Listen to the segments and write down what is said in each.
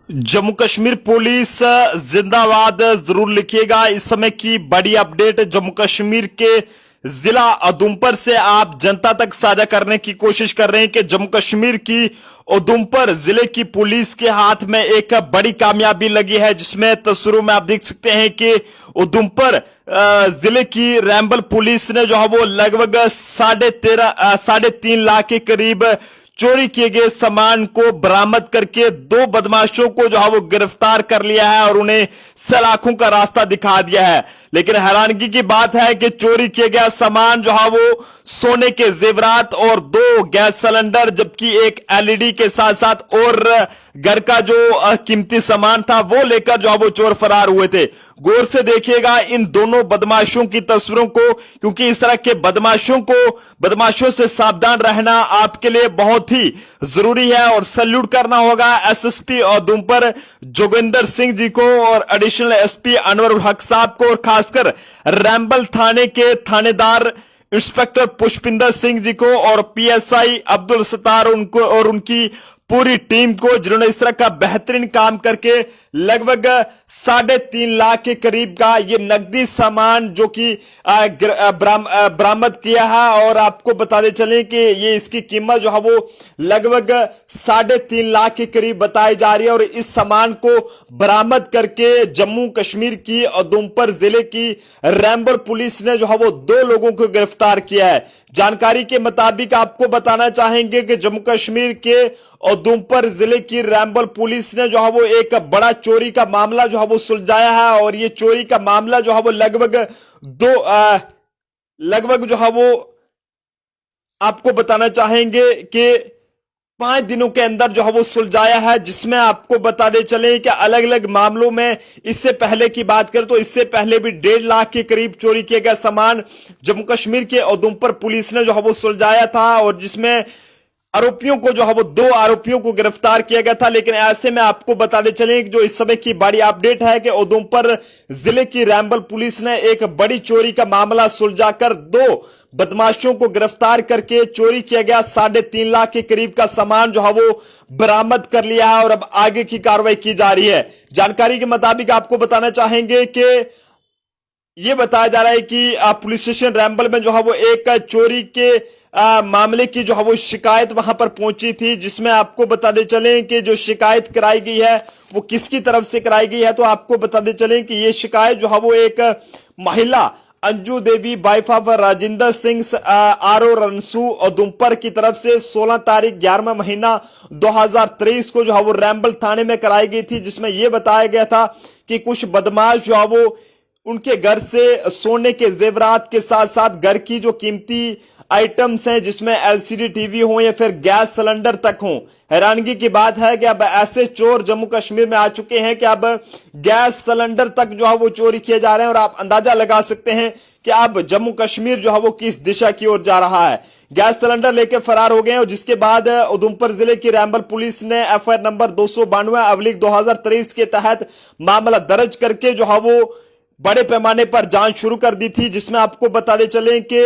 Jammu Kashmir police जिंदाबाद जरूर लिखिएगा। इस समय की बड़ी अपडेट जम्मू कश्मीर के जिला उधमपुर से आप जनता तक साझा करने की कोशिश कर रहे हैं कि जम्मू कश्मीर की उधमपुर जिले की पुलिस के हाथ में एक बड़ी कामयाबी लगी है, जिसमें तस्वीरों में आप देख सकते हैं कि उधमपुर जिले की रैंबल पुलिस ने जो है वो लगभग 3.5 लाख के करीब चोरी किए गए सामान को बरामद करके दो बदमाशों को जो है वो गिरफ्तार कर लिया है और उन्हें सलाखों का रास्ता दिखा दिया है। लेकिन हैरानगी की बात है कि चोरी किया गया सामान जो है वो सोने के जेवरात और 2 गैस सिलेंडर, जबकि एक एलईडी के साथ साथ और घर का जो कीमती सामान था वो लेकर जो है वो चोर फरार हुए थे। गौर से देखिएगा इन दोनों बदमाशों की तस्वीरों को, क्योंकि इस तरह के बदमाशों से सावधान रहना आपके लिए बहुत ही जरूरी है। और सैल्यूट करना होगा एसएसपी उधमपुर जोगिंदर सिंह जी को और एडिशनल एसपी अनवर उल हक साहब को, और खासकर रैंबल थाने के थानेदार इंस्पेक्टर पुष्पिंदर सिंह जी को और पीएसआई अब्दुल सत्तार उनको और उनकी पूरी टीम को, जिन्होंने इस तरह का बेहतरीन काम करके लगभग 3.5 लाख के करीब का ये नकदी सामान जो कि बरामद किया है। और आपको बताते चलें कि ये इसकी कीमत जो है वो लगभग 3.5 लाख के करीब बताई जा रही है। और इस सामान को बरामद करके जम्मू कश्मीर की उधमपुर जिले की रैंबल पुलिस ने जो है वो 2 लोगों को गिरफ्तार किया है। जानकारी के मुताबिक आपको बताना चाहेंगे कि जम्मू कश्मीर के उधमपुर जिले की रैंबल पुलिस ने जो है वो एक बड़ा चोरी का मामला जो है वो सुलझाया है। और ये चोरी का मामला जो है वो लगभग जो है वो आपको बताना चाहेंगे कि 5 दिनों के अंदर जो है वो सुलझाया है, जिसमें आपको बताते चले कि अलग अलग मामलों में इससे पहले की बात करें तो इससे पहले भी 1.5 लाख के करीब चोरी किया गया सामान जम्मू कश्मीर के उधमपुर पुलिस ने जो है वो सुलझाया था। और जिसमें आरोपियों को जो है वो 2 आरोपियों को गिरफ्तार किया गया था। लेकिन ऐसे में आपको बताते चले कि जो इस समय की बड़ी अपडेट है कि उधमपुर जिले की रैंबल पुलिस ने एक बड़ी चोरी का मामला सुलझाकर 2 बदमाशों को गिरफ्तार करके चोरी किया गया 3.5 लाख के करीब का सामान जो है वो बरामद कर लिया है। और अब आगे की कार्रवाई की जा रही है। जानकारी के मुताबिक आपको बताना चाहेंगे कि यह बताया जा रहा है कि पुलिस स्टेशन रैंबल में जो है वो एक चोरी के मामले की जो है वो शिकायत वहां पर पहुंची थी, जिसमें आपको बताते चलें कि जो शिकायत कराई गई है वो किसकी तरफ से कराई गई है। तो आपको बताते चलें कि ये शिकायत जो है वो एक महिला Anju Devi wife of Rajinder Singh RO Ransoo Udhampur की तरफ से 16 तारीख 11वां महीना 2023 को जो है वो रैंबल थाने में कराई गई थी, जिसमें यह बताया गया था कि कुछ बदमाश जो है वो उनके घर से सोने के जेवरात के साथ साथ घर की जो कीमती आइटम्स हैं, जिसमें एलसीडी टीवी हो या फिर गैस सिलेंडर तक हो। हैरानगी की बात है कि अब ऐसे चोर जम्मू कश्मीर में आ चुके हैं कि अब गैस सिलेंडर तक जो है वो चोरी किए जा रहे हैं। और आप अंदाजा लगा सकते हैं कि अब जम्मू कश्मीर जो है वो किस दिशा की ओर जा रहा है। गैस सिलेंडर लेकर फरार हो गए और जिसके बाद उधमपुर जिले की रैंबल पुलिस ने एफआईआर नंबर 292 अवलिक 2023 के तहत मामला दर्ज करके जो है वो बड़े पैमाने पर जांच शुरू कर दी थी, जिसमें आपको बताते चले कि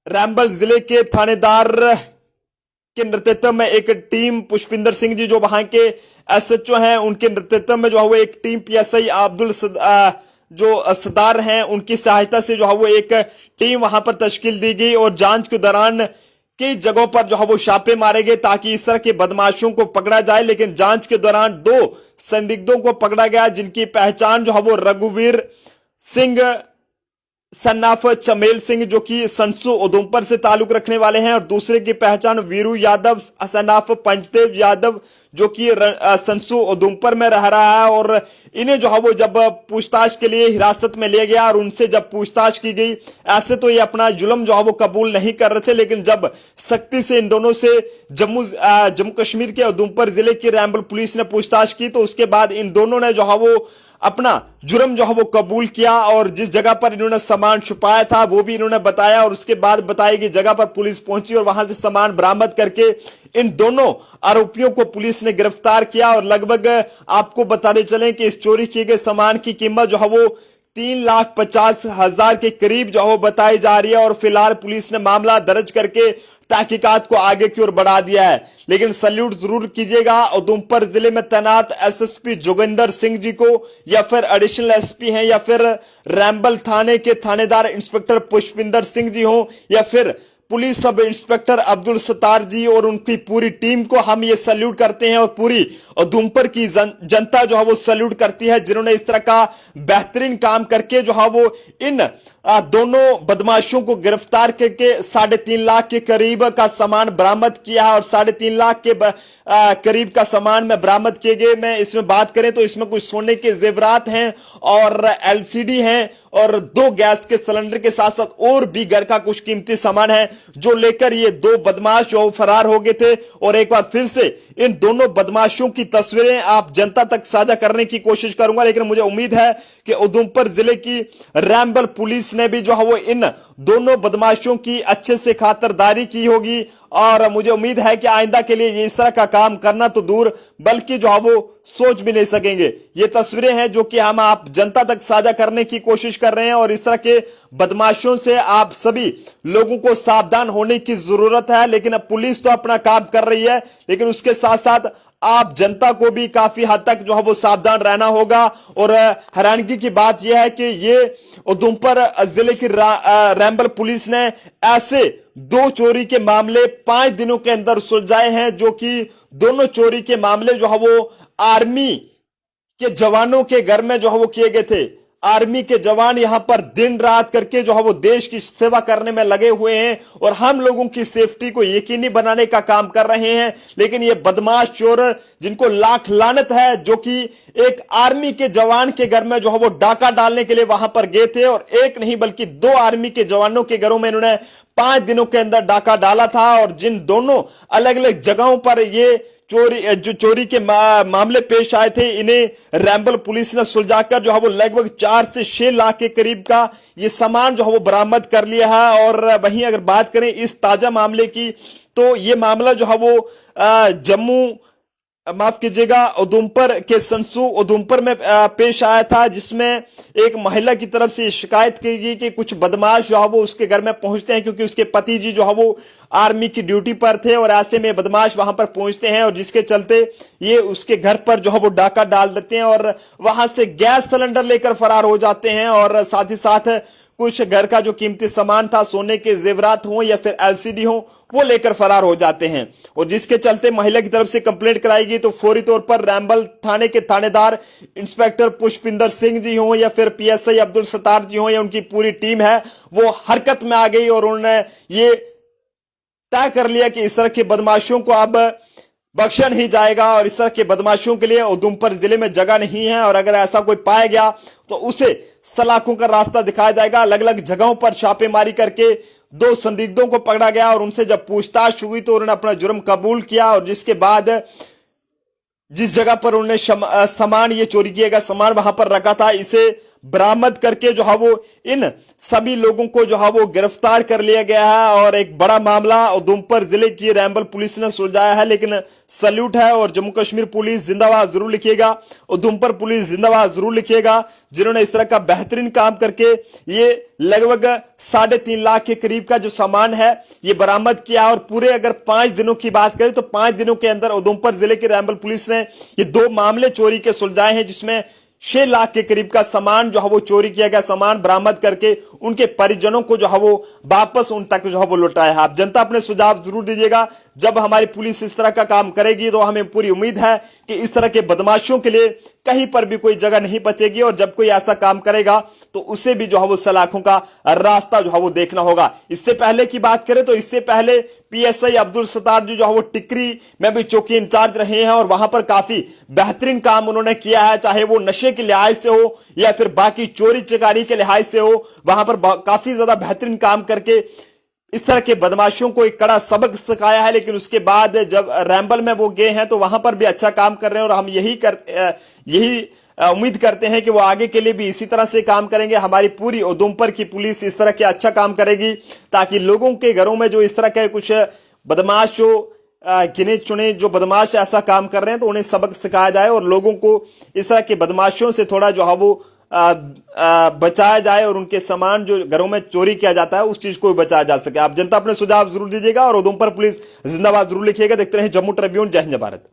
रैंबल जिले के थानेदार के नेतृत्व में एक टीम, पुष्पिंदर सिंह जी जो वहां के एसएचओ हैं उनके नेतृत्व में जो है वो एक टीम, पीएसआई अब्दुल जो सदार हैं उनकी सहायता से जो है वो एक टीम वहां पर तश्कील दी गई। और जांच के दौरान कई जगहों पर जो है वो छापे मारे गए ताकि इस तरह के बदमाशों को पकड़ा जाए। लेकिन जांच के दौरान 2 संदिग्धों को पकड़ा गया, जिनकी पहचान जो है वो रघुवीर सिंह सन्नाफ चमेल सिंह जो कि संसू उधमपुर से ताल्लुक रखने वाले हैं, और दूसरे की पहचान वीरू यादव सन्नाफ पंचदेव यादव जो कि संसू उधमपुर में रह रहा है। और इन्हें जो है वो जब पूछताछ के लिए हिरासत में लिया गया और उनसे जब पूछताछ की गई, ऐसे तो ये अपना जुल्म जो है वो कबूल नहीं कर रहे थे, लेकिन जब सख्ती से इन दोनों से जम्मू कश्मीर के उधमपुर जिले की रैंबल पुलिस ने पूछताछ की तो उसके बाद इन दोनों ने जो है वो अपना जुर्म जो है वो कबूल किया। और जिस जगह पर इन्होंने सामान छुपाया था वो भी इन्होंने बताया। और उसके बाद बताई गई जगह पर पुलिस पहुंची और वहां से सामान बरामद करके इन दोनों आरोपियों को पुलिस ने गिरफ्तार किया। और लगभग आपको बताते चलें कि इस चोरी किए गए सामान की कीमत जो है वो 3,50,000 के करीब जो है बताई जा रही है। और फिलहाल पुलिस ने मामला दर्ज करके तहकीकात को आगे की ओर बढ़ा दिया है। लेकिन सल्यूट जरूर कीजिएगा उधमपुर जिले में तैनात एसएसपी जोगिंदर सिंह जी को, या फिर एडिशनल एसपी हैं, या फिर रैम्बल थाने के थानेदार इंस्पेक्टर पुष्पिंदर सिंह जी हो, या फिर police sub inspector Abdul Sattar जी और उनकी पूरी टीम को हम ये सल्यूट करते हैं। और पूरी उधमपुर की जनता जो है वो सल्यूट करती है, जिन्होंने इस तरह का बेहतरीन काम करके जो है वो इन दोनों बदमाशों को गिरफ्तार करके 3.5 लाख के करीब का सामान बरामद किया है। और 3.5 लाख के करीब का सामान में बरामद किए गए। मैं इसमें बात करें तो इसमें कुछ सोने के जेवरात हैं और एलसीडी हैं और 2 गैस के सिलेंडर के साथ साथ और भी घर का कुछ कीमती सामान है, जो लेकर ये 2 बदमाश जो फरार हो गए थे। और एक बार फिर से इन दोनों बदमाशों की तस्वीरें आप जनता तक साझा करने की कोशिश करूंगा, लेकिन मुझे उम्मीद है कि उधमपुर जिले की रैम्बल पुलिस ने भी जो है वो इन दोनों बदमाशों की अच्छे से खातिरदारी की होगी। और मुझे उम्मीद है कि आइंदा के लिए ये इस तरह का काम करना तो दूर, बल्कि जो है वो सोच भी नहीं सकेंगे। ये तस्वीरें हैं जो कि हम आप जनता तक साझा करने की कोशिश कर रहे हैं। और इस तरह के बदमाशों से आप सभी लोगों को सावधान होने की जरूरत है। लेकिन अब पुलिस तो अपना काम कर रही है, लेकिन उसके साथ साथ आप जनता को भी काफी हद तक जो है वो सावधान रहना होगा। और हैरानगी की बात यह है कि ये उधमपुर जिले की रैम्बल पुलिस ने ऐसे 2 चोरी के मामले 5 दिनों के अंदर सुलझाए हैं, जो कि दोनों चोरी के मामले जो है वो आर्मी के जवानों के घर में जो है वो किए गए थे। आर्मी के जवान यहां पर दिन रात करके जो है वो देश की सेवा करने में लगे हुए हैं और हम लोगों की सेफ्टी को यकीनी बनाने का काम कर रहे हैं। लेकिन ये बदमाश चोर, जिनको लाख लानत है, जो कि एक आर्मी के जवान के घर में जो है वो डाका डालने के लिए वहां पर गए थे और एक नहीं बल्कि 2 आर्मी के जवानों के घरों में इन्होंने 5 दिनों के अंदर डाका डाला था। और जिन दोनों अलग अलग जगहों पर ये चोरी के मामले पेश आए थे, इन्हें रैम्बल पुलिस ने सुलझाकर जो है वो लगभग 4 से 6 लाख के करीब का ये सामान जो है वो बरामद कर लिया है। और वहीं अगर बात करें इस ताजा मामले की, तो ये मामला जो है वो जम्मू माफ कीजिएगा उधमपुर के संसू उधमपुर में पेश आया था, जिसमें एक महिला की तरफ से शिकायत की गई कि कुछ बदमाश जो है वो उसके घर में पहुंचते हैं, क्योंकि उसके पति जी जो है वो आर्मी की ड्यूटी पर थे और ऐसे में बदमाश वहां पर पहुंचते हैं और जिसके चलते ये उसके घर पर जो है वो डाका डाल देते हैं और वहां से गैस सिलेंडर लेकर फरार हो जाते हैं। और साथ ही साथ कुछ घर का जो कीमती सामान था, सोने के जेवरात हो या फिर एलसीडी हो, वो लेकर फरार हो जाते हैं। और जिसके चलते महिला की तरफ से कंप्लेंट कराई गई, तो फौरी तौर पर रैम्बल थाने के थानेदार इंस्पेक्टर पुष्पिंदर सिंह जी हो या फिर पीएसआई अब्दुल सत्तार जी हो या उनकी पूरी टीम है, वो हरकत में आ गई और उन्होंने ये तय कर लिया कि इस तरह के बदमाशों को अब बख्शा नहीं जाएगा और इस तरह के बदमाशों के लिए उधमपुर जिले में जगह नहीं है। और अगर ऐसा कोई पाया गया तो उसे सलाखों का रास्ता दिखाया जाएगा। अलग अलग जगहों पर छापेमारी करके 2 संदिग्धों को पकड़ा गया और उनसे जब पूछताछ हुई तो उन्होंने अपना जुर्म कबूल किया। और जिसके बाद जिस जगह पर उन्होंने सामान ये चोरी किया गया सामान वहां पर रखा था, इसे बरामद करके जो है वो इन सभी लोगों को जो है वो गिरफ्तार कर लिया गया है। और एक बड़ा मामला उधमपुर जिले की रैम्बल पुलिस ने सुलझाया है। लेकिन सल्यूट है और जम्मू कश्मीर पुलिस जिंदाबाद जरूर लिखिएगा, उधमपुर पुलिस जिंदाबाद जरूर लिखिएगा, जिन्होंने इस तरह का बेहतरीन काम करके ये लगभग 3.5 लाख के करीब का जो सामान है ये बरामद किया। और पूरे अगर 5 दिनों की बात करें तो 5 दिनों के अंदर उधमपुर जिले की रैम्बल पुलिस ने ये 2 मामले चोरी के सुलझाए हैं, जिसमें 6 लाख के करीब का सामान जो है वो चोरी किया गया सामान बरामद करके उनके परिजनों को जो है वो वापस उन तक जो है वो लौटाया है। आप जनता अपने सुझाव जरूर दीजिएगा। जब हमारी पुलिस इस तरह का काम करेगी तो हमें पूरी उम्मीद है कि इस तरह के बदमाशों के लिए कहीं पर भी कोई जगह नहीं बचेगी और जब कोई ऐसा काम करेगा तो उसे भी जो है वो सलाखों का रास्ता जो है वो देखना होगा। इससे पहले की बात करें तो इससे पहले पीएसआई अब्दुल सत्तार जी जो है वो टिकरी में भी चौकी इंचार्ज रहे हैं और वहां पर काफी बेहतरीन काम उन्होंने किया है, चाहे वो नशे के लिहाज से हो या फिर बाकी चोरी चकारी के लिहाज से हो। वहां पर काफी ज्यादा बेहतरीन काम करके इस तरह के बदमाशों को एक कड़ा सबक सिखाया है। लेकिन उसके बाद जब रैम्बल में वो गए हैं तो वहां पर भी अच्छा काम कर रहे हैं और हम यही उम्मीद करते हैं कि वो आगे के लिए भी इसी तरह से काम करेंगे। हमारी पूरी उधमपुर की पुलिस इस तरह के अच्छा काम करेगी ताकि लोगों के घरों में जो इस तरह के कुछ बदमाश जो गिने चुने जो बदमाश ऐसा काम कर रहे हैं तो उन्हें सबक सिखाया जाए और लोगों को इस तरह के बदमाशों से थोड़ा जो है वो बचाया जाए और उनके सामान जो घरों में चोरी किया जाता है उस चीज को भी बचाया जा सके। आप जनता अपने सुझाव जरूर दीजिएगा और उधमपुर पुलिस जिंदाबाद जरूर लिखिएगा। देखते रहे जम्मू ट्रिब्यून। जय हिंद, जय भारत।